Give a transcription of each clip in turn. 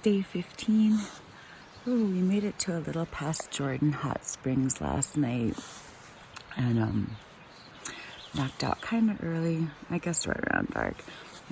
day 15. Ooh, we made it to a little past Jordan Hot Springs last night. And knocked out kind of early, I guess right around dark.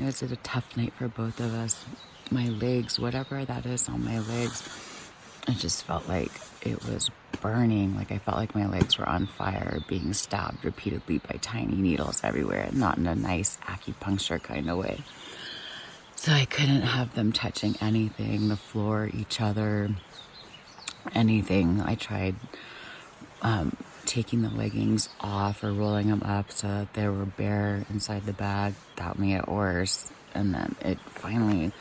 It was a tough night for both of us. My legs, whatever that is on my legs, it just felt like it was burning. Like I felt like my legs were on fire, being stabbed repeatedly by tiny needles everywhere, not in a nice acupuncture kind of way. So I couldn't have them touching anything, the floor, each other, anything. I tried taking the leggings off or rolling them up so that they were bare inside the bag. That made it worse. And then it finally,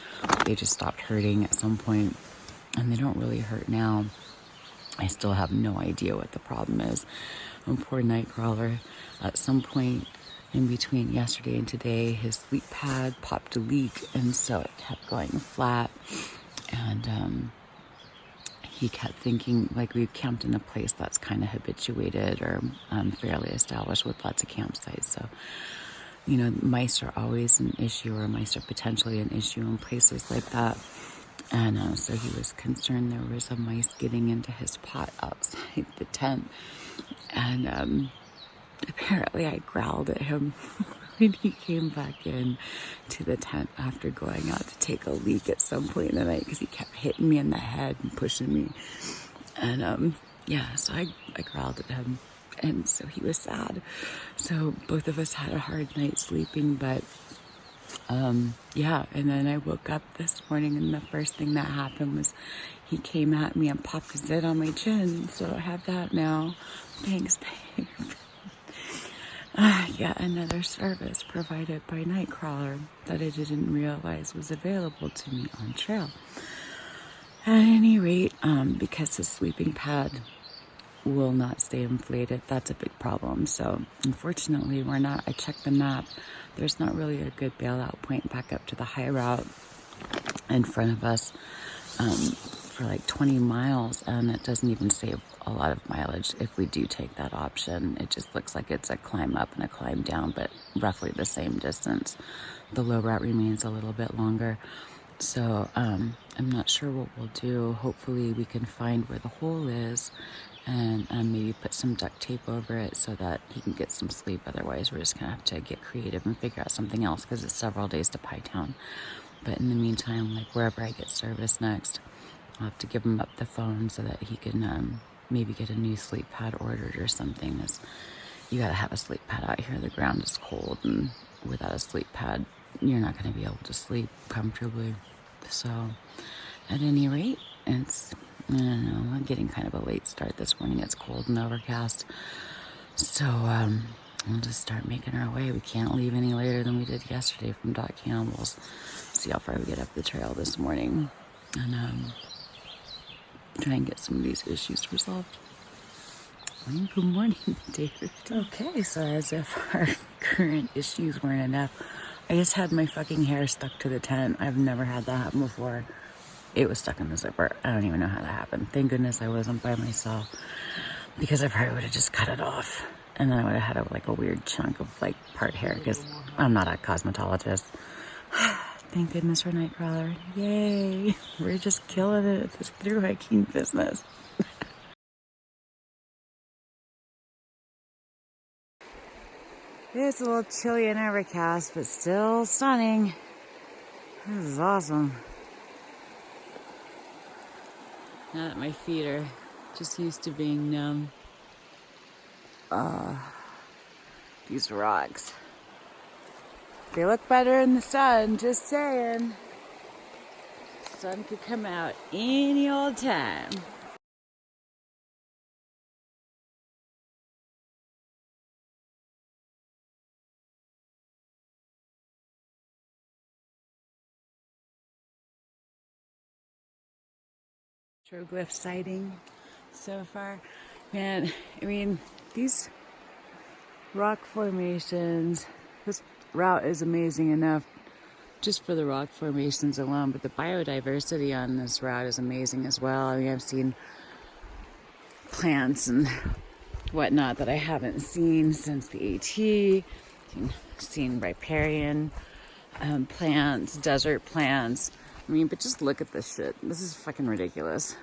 they just stopped hurting at some point, and they don't really hurt now. I still have no idea what the problem is. And poor Nightcrawler, at some point in between yesterday and today, his sleep pad popped a leak, and so it kept going flat. And he kept thinking, like, we camped in a place that's kind of habituated or fairly established with lots of campsites. So, you know, mice are always an issue, or mice are potentially an issue in places like that. And so he was concerned there was a mice getting into his pot outside the tent. And apparently I growled at him when he came back in to the tent after going out to take a leak at some point in the night, because he kept hitting me in the head and pushing me. And yeah, so I growled at him, and so he was sad. So both of us had a hard night sleeping, but yeah. And then I woke up this morning, and the first thing that happened was he came at me and popped his head on my chin. So I have that now. Thanks, babe. Yeah, another service provided by Nightcrawler that I didn't realize was available to me on trail. At any rate, because his sleeping pad will not stay inflated, that's a big problem. So unfortunately, I checked the map, there's not really a good bailout point back up to the high route in front of us for like 20 miles, and it doesn't even save a lot of mileage if we do take that option. It just looks like it's a climb up and a climb down, but roughly the same distance. The low route remains a little bit longer. So I'm not sure what we'll do. Hopefully we can find where the hole is and maybe put some duct tape over it so that he can get some sleep. Otherwise, we're just gonna have to get creative and figure out something else, because it's several days to Pie Town. But in the meantime, like wherever I get service next, I'll have to give him up the phone so that he can maybe get a new sleep pad ordered or something. You gotta have a sleep pad out here. The ground is cold, and without a sleep pad, you're not gonna be able to sleep comfortably. So at any rate, it's, I don't know, I'm getting kind of a late start this morning. It's cold and overcast. So we'll just start making our way. We can't leave any later than we did yesterday from Doc Campbell's. See how far we get up the trail this morning, and try and get some of these issues resolved. Good morning, David. Okay, so as if our current issues weren't enough, I just had my fucking hair stuck to the tent. I've never had that happen before. It was stuck in the zipper. I don't even know how that happened. Thank goodness I wasn't by myself, because I probably would have just cut it off, and then I would have had a weird chunk of like part hair, because I'm not a cosmetologist. Thank goodness for Nightcrawler. Yay. We're just killing it at this thru hiking business. It's a little chilly and overcast, but still stunning. This is awesome. Now that my feet are just used to being numb. These rocks. They look better in the sun, just saying. Sun could come out any old time. Troglyph sighting so far. Man, I mean, these rock formations, this route is amazing enough just for the rock formations alone, but the biodiversity on this route is amazing as well. I mean, I've seen plants and whatnot that I haven't seen since the AT. Seen riparian plants, desert plants, I mean, but just look at this shit. This is fucking ridiculous.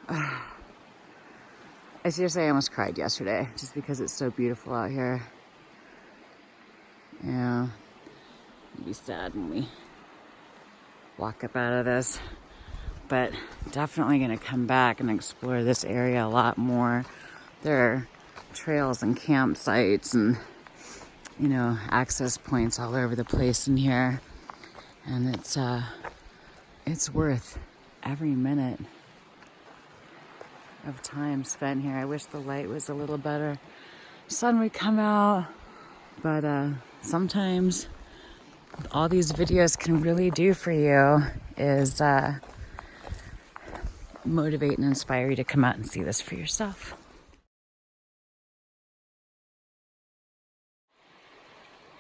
I seriously almost cried yesterday just because it's so beautiful out here. Yeah, it'll be sad when we walk up out of this, but definitely gonna come back and explore this area a lot more. There are trails and campsites and, you know, access points all over the place in here, and it's worth every minute of time spent here. I wish the light was a little better, sun would come out, but sometimes all these videos can really do for you is motivate and inspire you to come out and see this for yourself.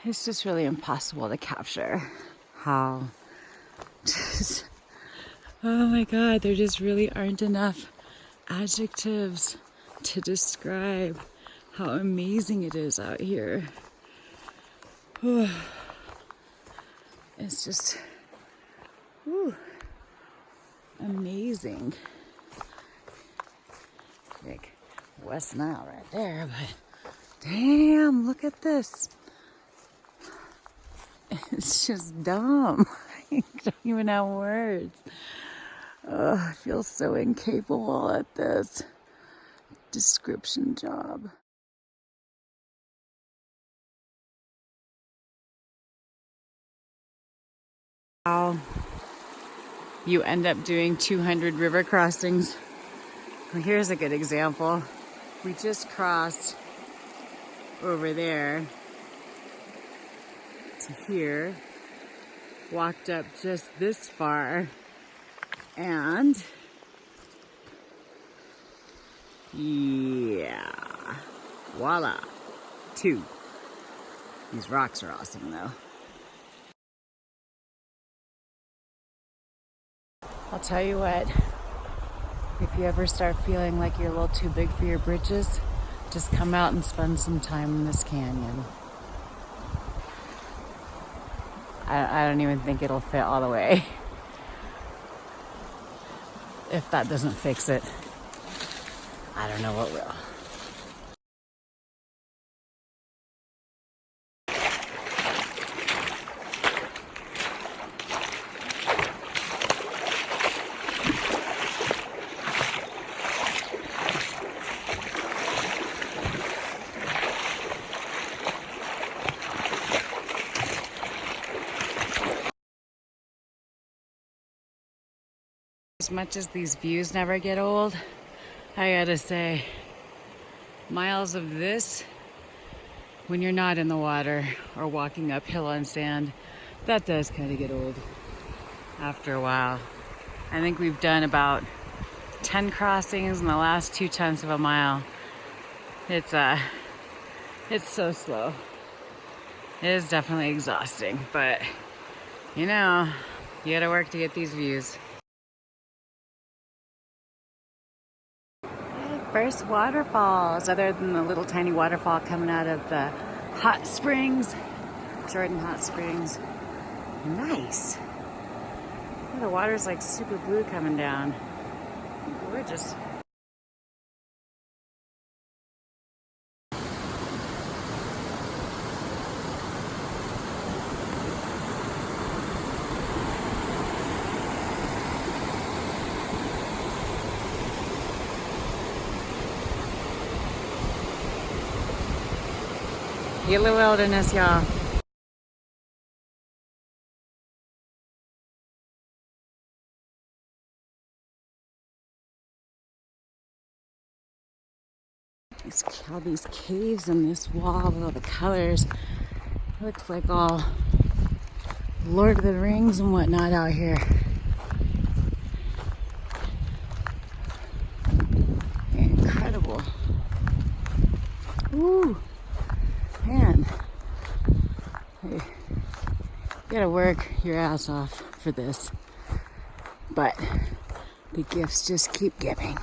It's just really impossible to capture how just, oh my God, there just really aren't enough adjectives to describe how amazing it is out here. It's just amazing. Like West Nile right there, but damn, look at this. It's just dumb. I don't even have words. I feel so incapable at this description job. How you end up doing 200 river crossings. Well, here's a good example. We just crossed over there to here, walked up just this far, and yeah, voila, 2. These rocks are awesome though. I'll tell you what, if you ever start feeling like you're a little too big for your britches, just come out and spend some time in this canyon. I don't even think it'll fit all the way. If that doesn't fix it, I don't know what will. As much as these views never get old, I gotta say, miles of this, when you're not in the water or walking uphill on sand, that does kind of get old after a while. I think we've done about 10 crossings in the last 0.2 of a mile. It's so slow. It is definitely exhausting, but you know, you gotta work to get these views. First waterfalls, other than the little tiny waterfall coming out of the hot springs, Jordan Hot Springs. Nice. Oh, the water's like super blue coming down. Gorgeous. Gila Wilderness, y'all. All these caves in this wall with all the colors. It looks like all Lord of the Rings and whatnot out here. Incredible. Ooh. Man, you gotta work your ass off for this, but the gifts just keep giving.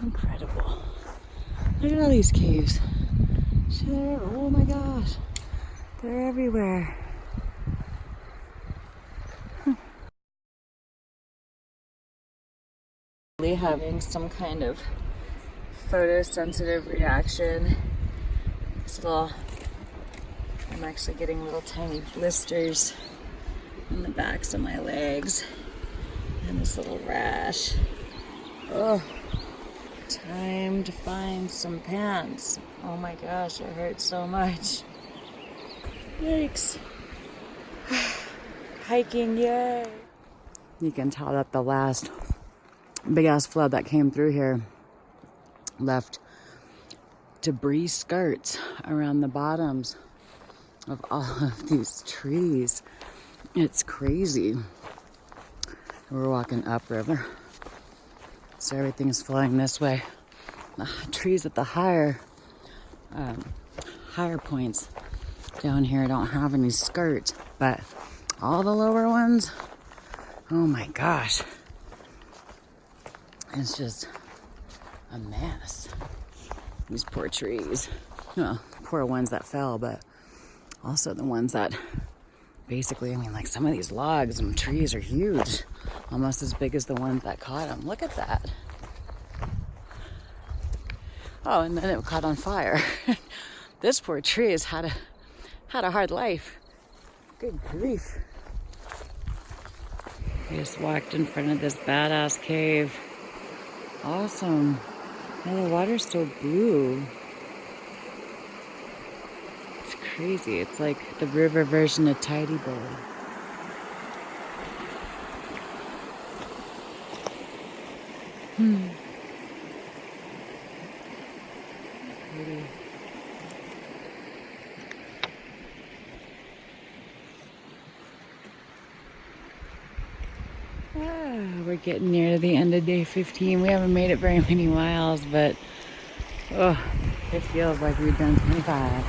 Incredible. Look at all these caves. Oh my gosh, they're everywhere. clearly having some kind of photosensitive reaction. I'm actually getting little tiny blisters on the backs of my legs and this little rash. Oh, time to find some pants. Oh my gosh, it hurts so much. Yikes. Hiking, yay. You can tell that the last big ass flood that came through here left debris skirts around the bottoms of all of these trees. It's crazy. We're walking upriver, so everything's flowing this way. The trees at the higher points down here don't have any skirts, but all the lower ones, oh my gosh, it's just a mess. These poor trees. Well, poor ones that fell, but also the ones that basically, I mean, like some of these logs and trees are huge, almost as big as the ones that caught them. Look at that. Oh, and then it caught on fire. This poor tree has had a hard life. Good grief. I just walked in front of this badass cave. Awesome. Oh, the water's so blue. It's crazy. It's like the river version of Tidy Bowl. Pretty. We're getting near the end of day 15. We haven't made it very many miles, but it feels like we've done 25.